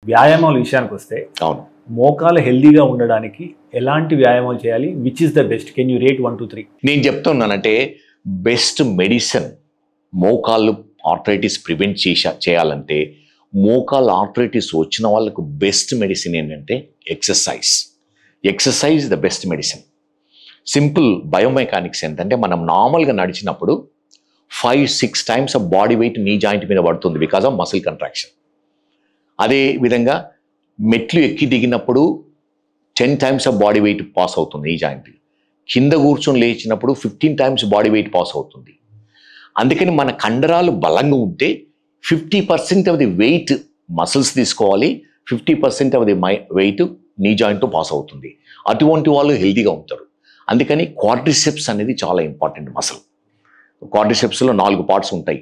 వ్యాయామాల విషయానికి వస్తే అవును, మోకాలు హెల్దీగా ఉండడానికి ఎలాంటి వ్యాయామాలు చేయాలి? Which is the best? Can you rate 1 to 3? నేను చెప్తున్నానంటే బెస్ట్ మెడిసిన్ మోకాళ్ళు ఆర్థరైటిస్ ప్రివెంట్ చేయాలంటే, మోకాళ్ళు ఆర్థరైటిస్ వచ్చిన వాళ్ళకు బెస్ట్ మెడిసిన్ ఏంటంటే exercise. Exercise the best medicine. Simple biomechanics ఏంటంటే, మనం నార్మల్గా నడిచినప్పుడు 5-6 times of body weight knee joint మీద పడుతుంది బికాజ్ ఆఫ్ మసిల్ కంట్రాక్షన్. అదే విధంగా మెట్లు ఎక్కి దిగినప్పుడు 10 times of body weight pass అవుతుంది ఈ జాయింట్. కింద కూర్చొని లేచినప్పుడు 15 టైమ్స్ బాడీ వెయిట్ పాస్ అవుతుంది. అందుకని మన కండరాలు బలంగా ఉంటే 50% ఆఫ్ ది వెయిట్ మసిల్స్ తీసుకోవాలి, 50% ఆఫ్ ది వెయిట్ నీ జాయింట్తో పాస్ అవుతుంది. అటువంటి వాళ్ళు హెల్తీగా ఉంటారు. అందుకని క్వాడ్రిసెప్స్ అనేది చాలా ఇంపార్టెంట్ మసిల్. క్వాడ్రిసెప్స్లో 4 పార్ట్స్ ఉంటాయి.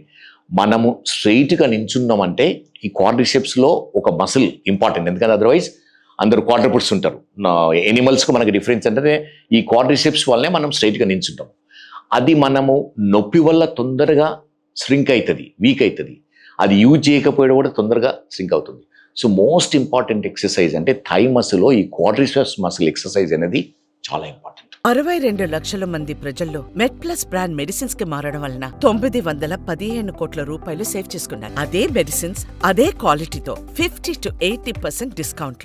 మనము స్ట్రైట్గా నించున్నామంటే ఈ క్వాడ్రిసెప్స్లో ఒక మసిల్ ఇంపార్టెంట్, ఎందుకంటే అదర్వైజ్ అందరూ క్వాడ్రిపుట్స్ ఉంటారు. ఎనిమల్స్కి మనకి డిఫరెన్స్ అంటే ఈ క్వాడ్రిసెప్స్ వల్లనే మనం స్ట్రైట్గా నించుంటాం. అది మనము నొప్పి వల్ల తొందరగా శ్రింక్ అవుతుంది, వీక్ అవుతుంది. అది యూజ్ చేయకపోవడం కూడా తొందరగా శ్రింక్ అవుతుంది. సో మోస్ట్ ఇంపార్టెంట్ ఎక్సర్సైజ్ అంటే థై మసిల్లో ఈ క్వాడ్రిసెప్స్ మసిల్ ఎక్సర్సైజ్ అనేది చాలా ఇంపార్టెంట్. 62 లక్షల మంది ప్రజల్లో మెడ్ప్లస్ బ్రాండ్ మెడిసిన్స్ కి మారడం వలన 915 కోట్ల రూపాయలు సేవ్ చేసుకున్నారు. అదే మెడిసిన్స్ అదే క్వాలిటీతో 50 to 80% డిస్కౌంట్లు.